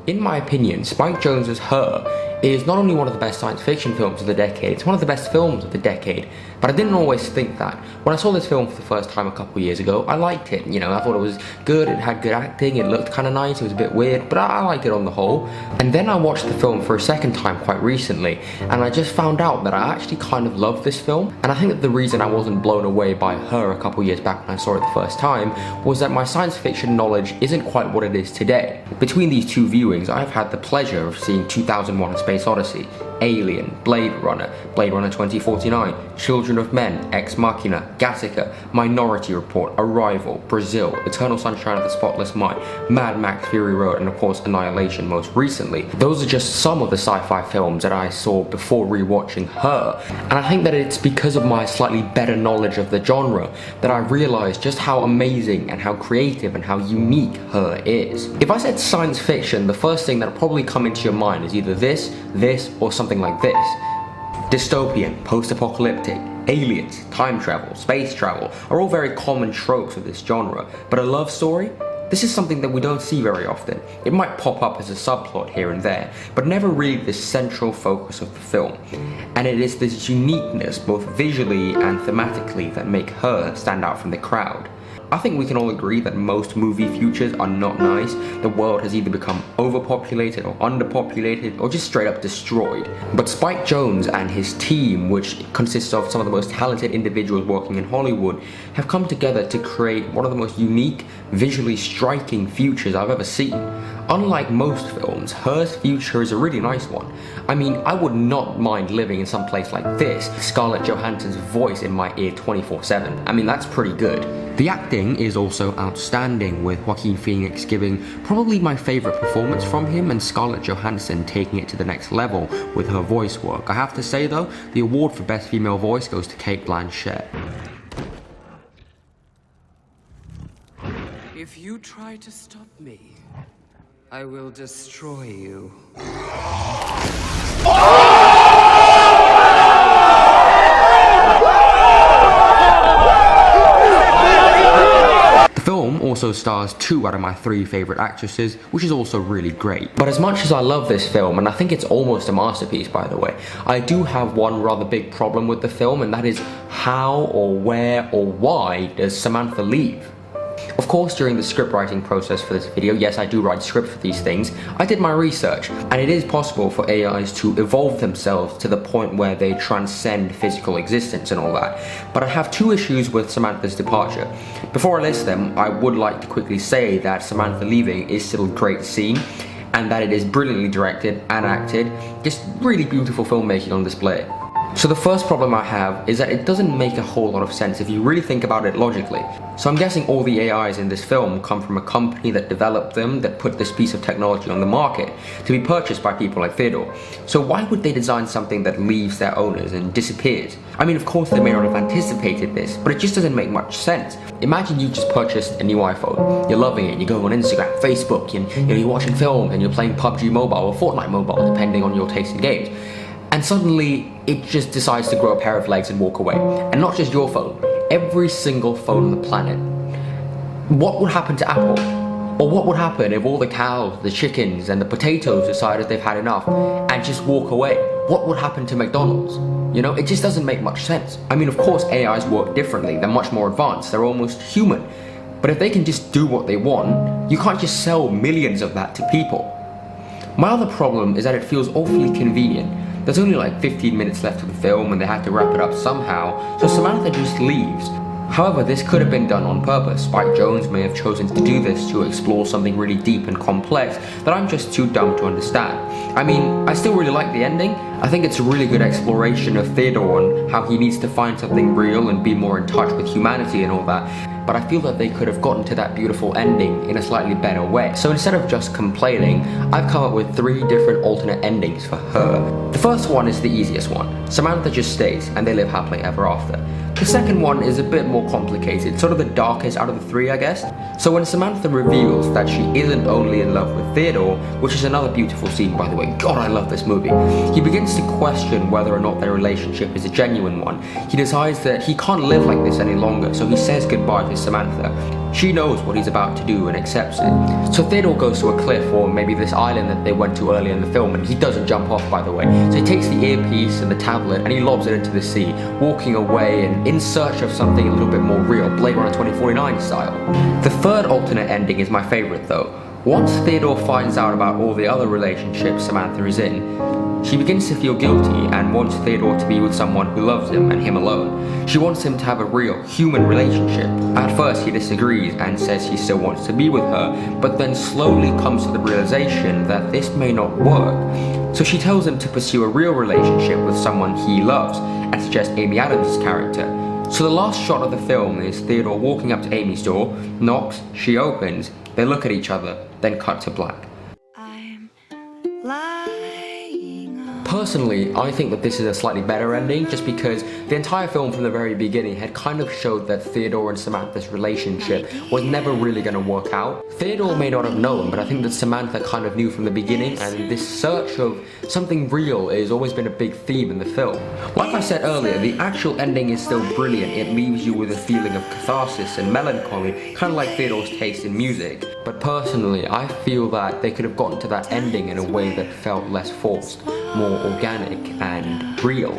In my opinion, Spike Jonze's Her is not only one of the best science fiction films of the decade, it's one of the best films of the decade, but I didn't always think that. When I saw this film for the first time a couple years ago, I liked it, I thought it was good, it had good acting, it looked kind of nice, it was a bit weird, but I liked it on the whole. And then I watched the film for a second time quite recently, and I just found out that I actually kind of loved this film, and I think that the reason I wasn't blown away by Her a couple years back when I saw it the first time was that my science fiction knowledge isn't quite what it is today. Between these two viewings, I've had the pleasure of seeing 2001: A Space Odyssey, Alien, Blade Runner 2049, Children of Men, Ex Machina, Gattaca, Minority Report, Arrival, Brazil, Eternal Sunshine of the Spotless Mind, Mad Max Fury Road, and of course Annihilation most recently. Those are just some of the sci-fi films that I saw before rewatching Her, and I think that it's because of my slightly better knowledge of the genre that I realized just how amazing and how creative and how unique Her is. If I said science fiction, the first thing that'll probably come into your mind is either this, or something like this. Dystopian, post-apocalyptic, aliens, time travel, space travel are all very common tropes of this genre, but a love story? This is something that we don't see very often. It might pop up as a subplot here and there, but never really the central focus of the film. And it is this uniqueness, both visually and thematically, that make Her stand out from the crowd. I think we can all agree that most movie futures are not nice. The world has either become overpopulated or underpopulated or just straight up destroyed. But Spike Jonze and his team, which consists of some of the most talented individuals working in Hollywood, have come together to create one of the most unique, visually striking futures I've ever seen. Unlike most films, Her's future is a really nice one. I mean, I would not mind living in some place like this, Scarlett Johansson's voice in my ear 24/7. I mean, that's pretty good. The acting is also outstanding, with Joaquin Phoenix giving probably my favorite performance from him and Scarlett Johansson taking it to the next level with her voice work. I have to say though, the award for Best Female Voice goes to Cate Blanchett. If you try to stop me, I will destroy you. The film also stars 2 out of my 3 favorite actresses, which is also really great. But as much as I love this film, and I think it's almost a masterpiece by the way, I do have one rather big problem with the film, and that is how or where or why does Samantha leave? Of course, during the script writing process for this video, yes, I do write scripts for these things, I did my research, and it is possible for AIs to evolve themselves to the point where they transcend physical existence and all that. But I have 2 issues with Samantha's departure. Before I list them, I would like to quickly say that Samantha leaving is still a great scene, and that it is brilliantly directed and acted, just really beautiful filmmaking on display. So the first problem I have is that it doesn't make a whole lot of sense if you really think about it logically. So I'm guessing all the AIs in this film come from a company that developed them, that put this piece of technology on the market, to be purchased by people like Theodore. So why would they design something that leaves their owners and disappears? I mean, of course they may not have anticipated this, but it just doesn't make much sense. Imagine you just purchased a new iPhone, you're loving it, you go on Instagram, Facebook, and you're watching films and you're playing PUBG Mobile or Fortnite Mobile, depending on your taste in games. And suddenly, it just decides to grow a pair of legs and walk away. And not just your phone, every single phone on the planet. What would happen to Apple? Or what would happen if all the cows, the chickens, and the potatoes decided they've had enough and just walk away? What would happen to McDonald's? It just doesn't make much sense. I mean, of course, AIs work differently. They're much more advanced. They're almost human. But if they can just do what they want, you can't just sell millions of that to people. My other problem is that it feels awfully convenient. There's only like 15 minutes left of the film and they had to wrap it up somehow, so Samantha just leaves. However, this could have been done on purpose. Spike Jonze may have chosen to do this to explore something really deep and complex that I'm just too dumb to understand. I mean, I still really like the ending. I think it's a really good exploration of Theodore and how he needs to find something real and be more in touch with humanity and all that. But I feel that they could have gotten to that beautiful ending in a slightly better way. So instead of just complaining, I've come up with 3 different alternate endings for Her. The first one is the easiest one. Samantha just stays and they live happily ever after. The second one is a bit more complicated, sort of the darkest out of the 3, I guess. So when Samantha reveals that she isn't only in love with Theodore, which is another beautiful scene by the way, God I love this movie, he begins to question whether or not their relationship is a genuine one. He decides that he can't live like this any longer, so he says goodbye to Samantha. She knows what he's about to do and accepts it. So Theodore goes to a cliff, or maybe this island that they went to earlier in the film, and he doesn't jump off, by the way. So he takes the earpiece and the tablet and he lobs it into the sea, walking away and in search of something a little bit more real, Blade Runner 2049 style. The third alternate ending is my favorite though. Once Theodore finds out about all the other relationships Samantha is in, she begins to feel guilty and wants Theodore to be with someone who loves him and him alone. She wants him to have a real, human relationship. At first he disagrees and says he still wants to be with her, but then slowly comes to the realization that this may not work. So she tells him to pursue a real relationship with someone he loves, and suggests Amy Adams' character. So the last shot of the film is Theodore walking up to Amy's door, knocks, she opens, they look at each other, then cut to black. I'm lying. Personally, I think that this is a slightly better ending, just because the entire film from the very beginning had kind of showed that Theodore and Samantha's relationship was never really going to work out. Theodore may not have known, but I think that Samantha kind of knew from the beginning, and this search of something real has always been a big theme in the film. Like I said earlier, the actual ending is still brilliant. It leaves you with a feeling of catharsis and melancholy, kind of like Theodore's taste in music. But personally, I feel that they could have gotten to that ending in a way that felt less forced, more organic and real.